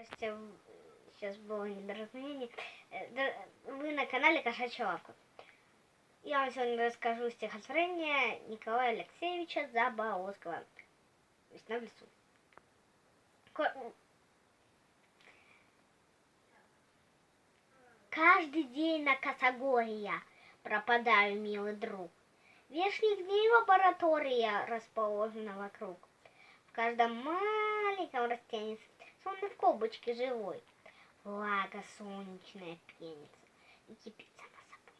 Здрасте, сейчас было недоразумение. Вы на канале Кошачья лавка. Я вам сегодня расскажу стихотворение Николая Алексеевича Заболоцкого «Весна в лесу». Каждый день на косогорье пропадаю, милый друг. Вешних дней лаборатория расположена вокруг. В каждом маленьком растении, словно в колбочке живой, влага солнечная пенится и кипит сама собой.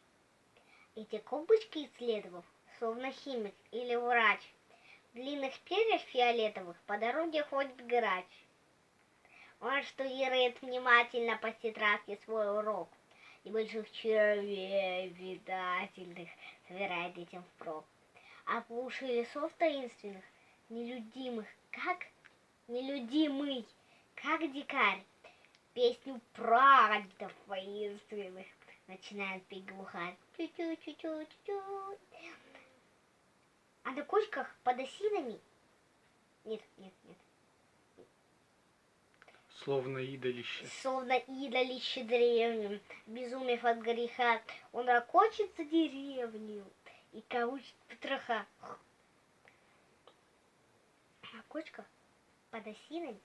Эти колбочки исследовав, словно химик или врач, в длинных перьях фиолетовых по дороге ходит грач. Он штудирует внимательно по тетрадке свой урок, и больших червей видательных собирает этим впрок. А в уши лесов таинственных, нелюдимый, как дикарь, песню прадедов воинственных начинает петь глухарь. Чу-чу-чу-чу-чу. А на кочках под осинами нет. Словно идолище древним, безумев от греха, он ракочет за деревню и каучит потроха. На кочках под осинами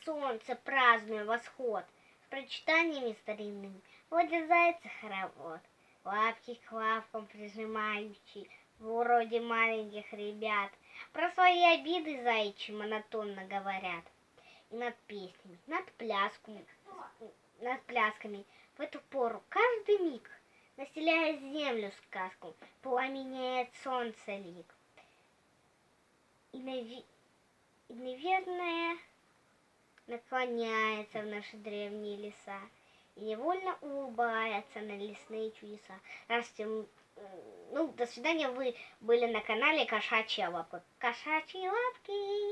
солнце, празднуя восход, с прочитаниями старинными водит зайца хоровод, лапки к лапкам прижимающие, вроде маленьких ребят, про свои обиды заячьи монотонно говорят. И над песнями, над плясками в эту пору каждый миг, населяя землю сказку, пламенеет солнце лик. И, наверное, наклоняется в наши древние леса и невольно улыбается на лесные чудеса. До свидания, вы были на канале Кошачья лавка. Кошачьи лапки!